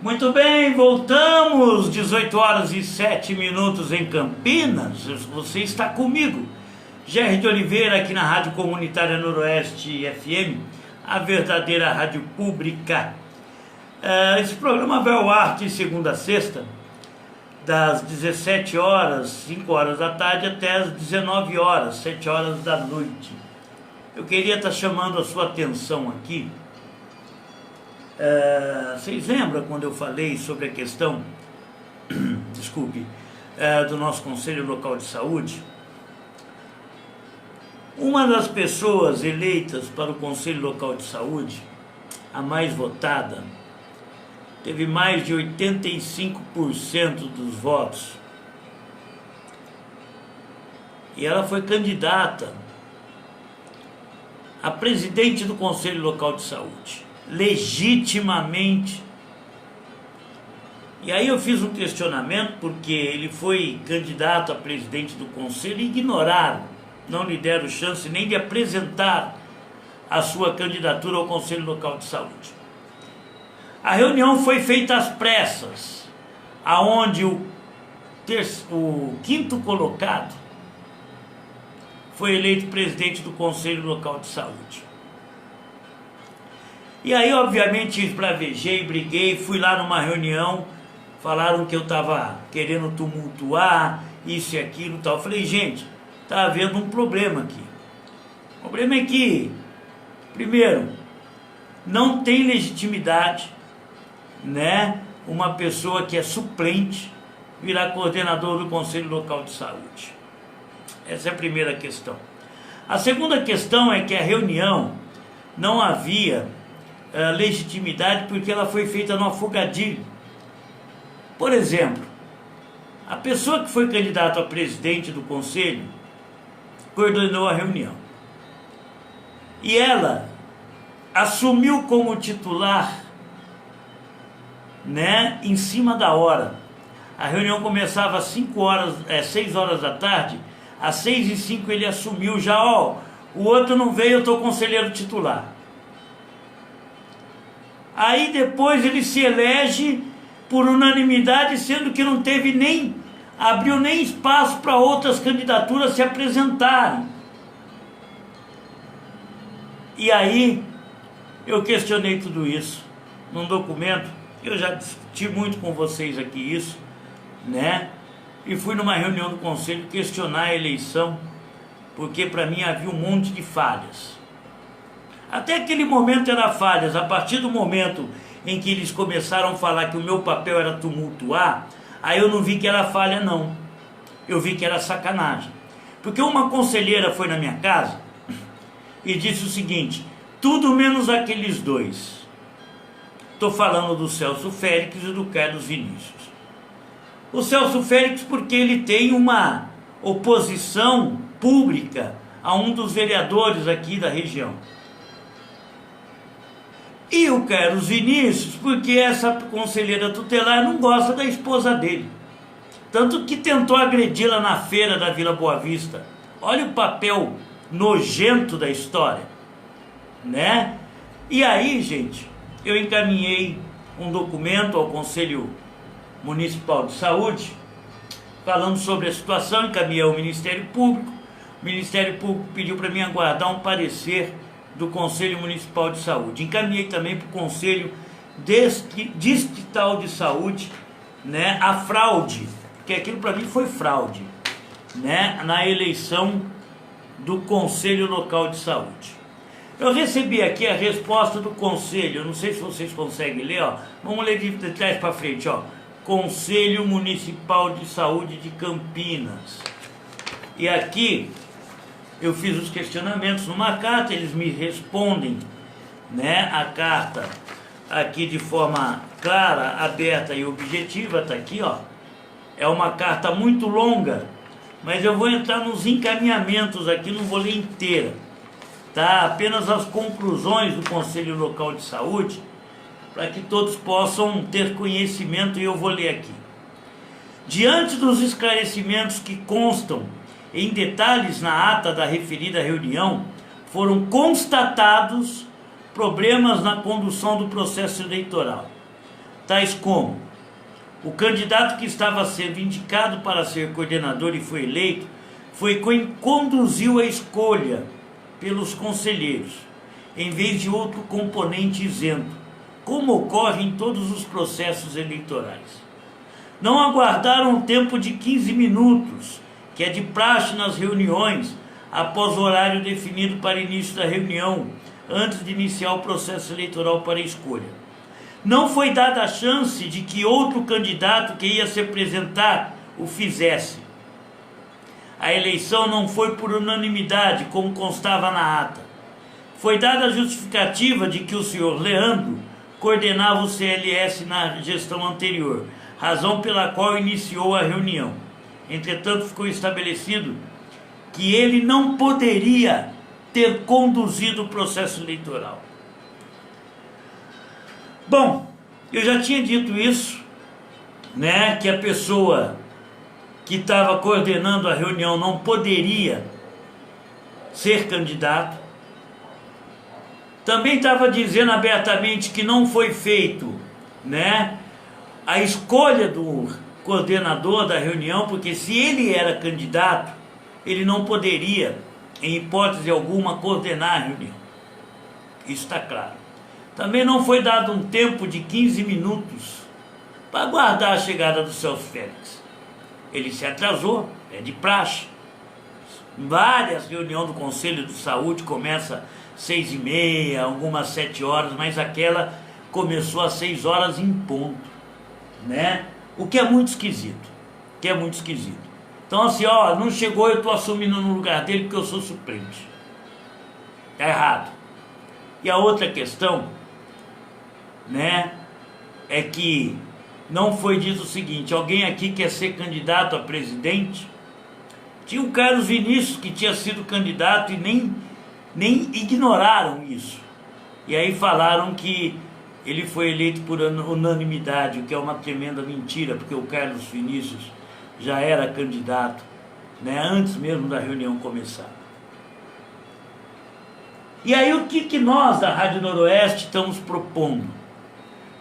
Muito bem, voltamos, 18 horas e 7 minutos em Campinas. Você está comigo, Gerry de Oliveira, aqui na Rádio Comunitária Noroeste FM, a verdadeira rádio pública. Esse programa vai ao ar de segunda a sexta, das 17 horas, 5 horas da tarde, até as 19 horas, 7 horas da noite. Eu queria estar chamando a sua atenção aqui. Vocês lembram quando eu falei sobre a questão, do nosso Conselho Local de Saúde? Uma das pessoas eleitas para o Conselho Local de Saúde, a mais votada, teve mais de 85% dos votos. E ela foi candidata a presidente do Conselho Local de Saúde, legitimamente. E aí eu fiz um questionamento, porque ele foi candidato a presidente do Conselho e ignoraram, não lhe deram chance nem de apresentar a sua candidatura ao Conselho Local de Saúde. A reunião foi feita às pressas, aonde o quinto colocado foi eleito presidente do Conselho Local de Saúde. E aí, obviamente, esbravejei, briguei, fui lá numa reunião, falaram que eu estava querendo tumultuar, isso e aquilo e tal. Eu falei, gente, está havendo um problema aqui. O problema é que, primeiro, não tem legitimidade, né, uma pessoa que é suplente virar coordenador do Conselho Local de Saúde. Essa é a primeira questão. A segunda questão é que a reunião não havia legitimidade porque ela foi feita no afogadilho. Por exemplo, a pessoa que foi candidata a presidente do Conselho coordenou a reunião. E ela assumiu como titular, né, em cima da hora. A reunião começava às 6 horas da tarde, às 6h05 ele assumiu já, o outro não veio, eu estou conselheiro titular. Aí depois ele se elege por unanimidade, sendo que não teve abriu nem espaço para outras candidaturas se apresentarem. E aí eu questionei tudo isso num documento. Eu já discuti muito com vocês aqui isso, né? E fui numa reunião do Conselho questionar a eleição, porque para mim havia um monte de falhas. Até aquele momento era falhas. A partir do momento em que eles começaram a falar que o meu papel era tumultuar, aí eu não vi que era falha, não. Eu vi que era sacanagem. Porque uma conselheira foi na minha casa e disse o seguinte: tudo menos aqueles dois. Estou falando do Celso Félix e do Carlos Vinícius. O Celso Félix porque ele tem uma oposição pública a um dos vereadores aqui da região. E o Carlos Vinícius porque essa conselheira tutelar não gosta da esposa dele. Tanto que tentou agredi-la na feira da Vila Boa Vista. Olha o papel nojento da história, né? E aí, gente, eu encaminhei um documento ao Conselho Municipal de Saúde, falando sobre a situação, encaminhei ao Ministério Público. O Ministério Público pediu para mim aguardar um parecer do Conselho Municipal de Saúde. Encaminhei também para o Conselho Distrital de Saúde, né, a fraude, porque aquilo para mim foi fraude, né, na eleição do Conselho Local de Saúde. Eu recebi aqui a resposta do Conselho, eu não sei se vocês conseguem ler, vamos ler de trás para frente, Conselho Municipal de Saúde de Campinas. E aqui eu fiz os questionamentos numa carta, eles me respondem, né, a carta aqui de forma clara, aberta e objetiva, está aqui, é uma carta muito longa, mas eu vou entrar nos encaminhamentos aqui, não vou ler inteira, tá? Apenas as conclusões do Conselho Local de Saúde, para que todos possam ter conhecimento, e eu vou ler aqui. Diante dos esclarecimentos que constam em detalhes na ata da referida reunião, foram constatados problemas na condução do processo eleitoral. tais como: o candidato que estava sendo indicado para ser coordenador e foi eleito foi quem conduziu a escolha pelos conselheiros, em vez de outro componente isento, como ocorre em todos os processos eleitorais. Não aguardaram um tempo de 15 minutos, que é de praxe nas reuniões, após o horário definido para início da reunião, antes de iniciar o processo eleitoral para a escolha. Não foi dada a chance de que outro candidato que ia se apresentar o fizesse. A eleição não foi por unanimidade, como constava na ata. Foi dada a justificativa de que o senhor Leandro coordenava o CLS na gestão anterior, razão pela qual iniciou a reunião. Entretanto, ficou estabelecido que ele não poderia ter conduzido o processo eleitoral. Bom, eu já tinha dito isso, né, que a pessoa que estava coordenando a reunião não poderia ser candidato. Também estava dizendo abertamente que não foi feito, né, a escolha do coordenador da reunião, porque se ele era candidato, ele não poderia, em hipótese alguma, coordenar a reunião. Isso está claro. Também não foi dado um tempo de 15 minutos para aguardar a chegada do Celso Félix. Ele se atrasou, é de praxe. Várias reuniões do Conselho de Saúde começam às 6h30, algumas 7 horas, mas aquela começou às 6 horas em ponto, né? O que é muito esquisito, Então assim, não chegou, eu estou assumindo no lugar dele porque eu sou suplente. Está errado. E a outra questão, né, é que não foi dito o seguinte: alguém aqui quer ser candidato a presidente? Tinha o Carlos Vinícius que tinha sido candidato e nem ignoraram isso. E aí falaram que ele foi eleito por unanimidade, o que é uma tremenda mentira, porque o Carlos Vinícius já era candidato, né, antes mesmo da reunião começar. E aí o que nós da Rádio Noroeste estamos propondo?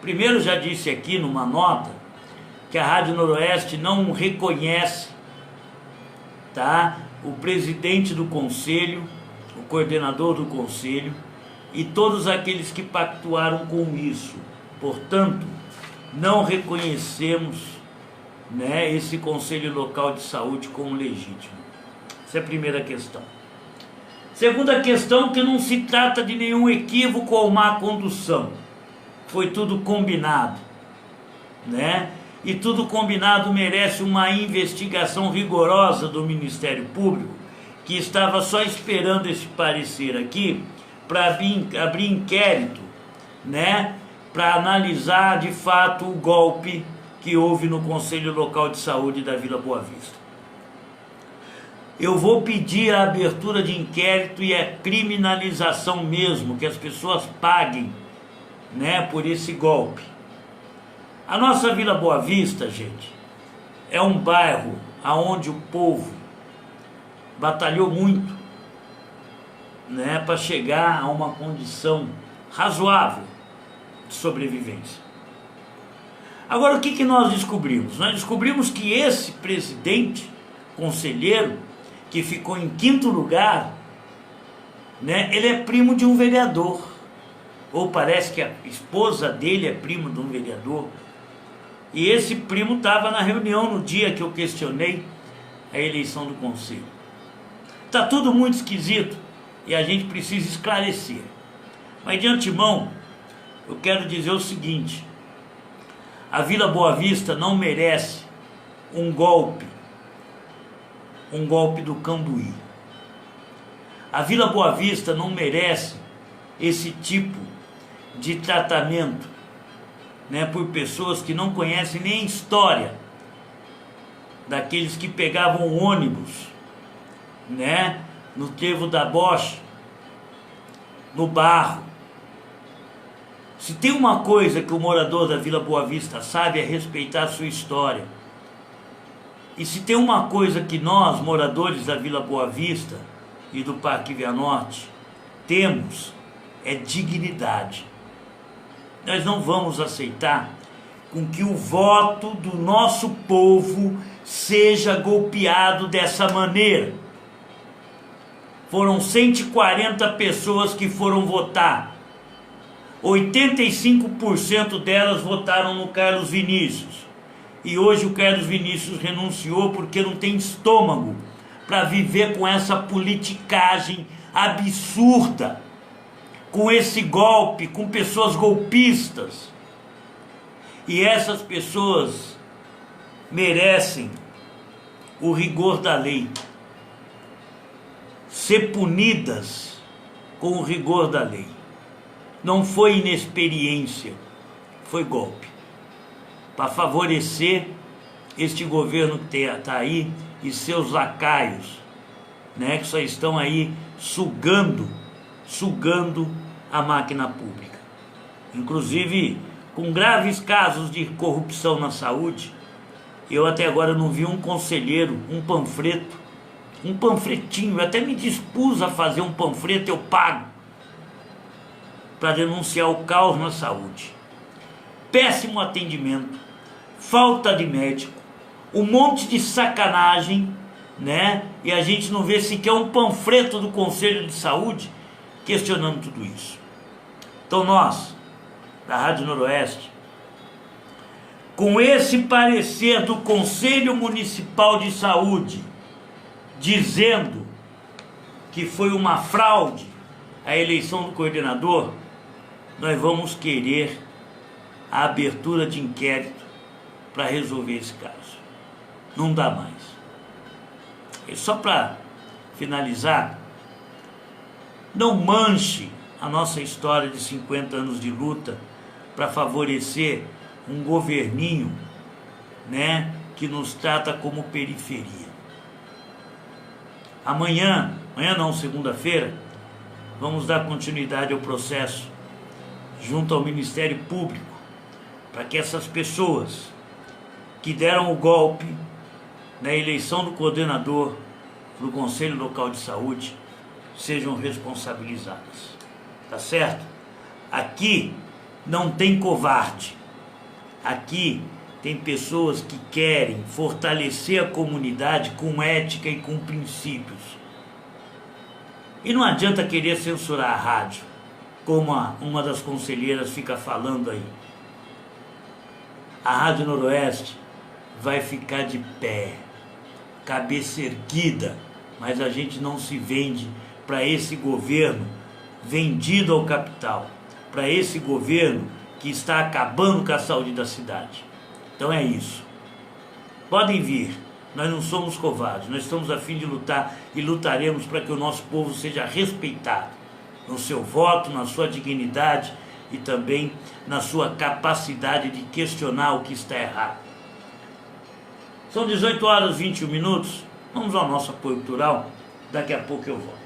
Primeiro, já disse aqui numa nota que a Rádio Noroeste não reconhece, tá, o presidente do conselho, o coordenador do conselho e todos aqueles que pactuaram com isso. Portanto, não reconhecemos, né, esse Conselho Local de Saúde como legítimo. Essa é a primeira questão. Segunda questão, que não se trata de nenhum equívoco ou má condução. Foi tudo combinado, né? E tudo combinado merece uma investigação rigorosa do Ministério Público, que estava só esperando esse parecer aqui para abrir inquérito, né, para analisar de fato o golpe que houve no Conselho Local de Saúde da Vila Boa Vista. Eu vou pedir a abertura de inquérito e a criminalização mesmo, que as pessoas paguem, né, por esse golpe. A nossa Vila Boa Vista, gente, é um bairro onde o povo batalhou muito, né, para chegar a uma condição razoável de sobrevivência. Agora, o que nós descobrimos? Nós descobrimos que esse presidente conselheiro, que ficou em 5º lugar, né, ele é primo de um vereador, ou parece que a esposa dele é prima de um vereador, e esse primo estava na reunião no dia que eu questionei a eleição do conselho. Está tudo muito esquisito e a gente precisa esclarecer. Mas de antemão, eu quero dizer o seguinte: a Vila Boa Vista não merece um golpe do Cambuí. A Vila Boa Vista não merece esse tipo de tratamento, né, por pessoas que não conhecem nem a história daqueles que pegavam o ônibus, né, no Trevo da Bocha, no Barro. Se tem uma coisa que o morador da Vila Boa Vista sabe, é respeitar a sua história. E se tem uma coisa que nós, moradores da Vila Boa Vista e do Parque Via Norte, temos, é dignidade. Nós não vamos aceitar com que o voto do nosso povo seja golpeado dessa maneira. Foram 140 pessoas que foram votar. 85% delas votaram no Carlos Vinícius. E hoje o Carlos Vinícius renunciou porque não tem estômago para viver com essa politicagem absurda, com esse golpe, com pessoas golpistas. E essas pessoas merecem o rigor da lei, ser punidas com o rigor da lei. Não foi inexperiência, foi golpe, para favorecer este governo que está aí e seus lacaios, né, que só estão aí sugando a máquina pública. Inclusive, com graves casos de corrupção na saúde. Eu até agora não vi um conselheiro, um panfletinho, eu até me dispus a fazer um panfleto, eu pago, para denunciar o caos na saúde. Péssimo atendimento, falta de médico, um monte de sacanagem, né? E a gente não vê sequer um panfleto do Conselho de Saúde questionando tudo isso. Então nós, da Rádio Noroeste, com esse parecer do Conselho Municipal de Saúde, dizendo que foi uma fraude a eleição do coordenador, nós vamos querer a abertura de inquérito para resolver esse caso. Não dá mais. E só para finalizar, não manche a nossa história de 50 anos de luta para favorecer um governinho, né, que nos trata como periferia. Amanhã não, segunda-feira, vamos dar continuidade ao processo junto ao Ministério Público, para que essas pessoas que deram o golpe na eleição do coordenador do Conselho Local de Saúde sejam responsabilizadas. Tá certo? Aqui não tem covarde. Aqui tem pessoas que querem fortalecer a comunidade com ética e com princípios. E não adianta querer censurar a rádio, como uma das conselheiras fica falando aí. A Rádio Noroeste vai ficar de pé, cabeça erguida, mas a gente não se vende para esse governo vendido ao capital, para esse governo que está acabando com a saúde da cidade. Então é isso. Podem vir, nós não somos covardes, nós estamos a fim de lutar e lutaremos para que o nosso povo seja respeitado no seu voto, na sua dignidade e também na sua capacidade de questionar o que está errado. São 18 horas e 21 minutos, vamos ao nosso apoio cultural, daqui a pouco eu volto.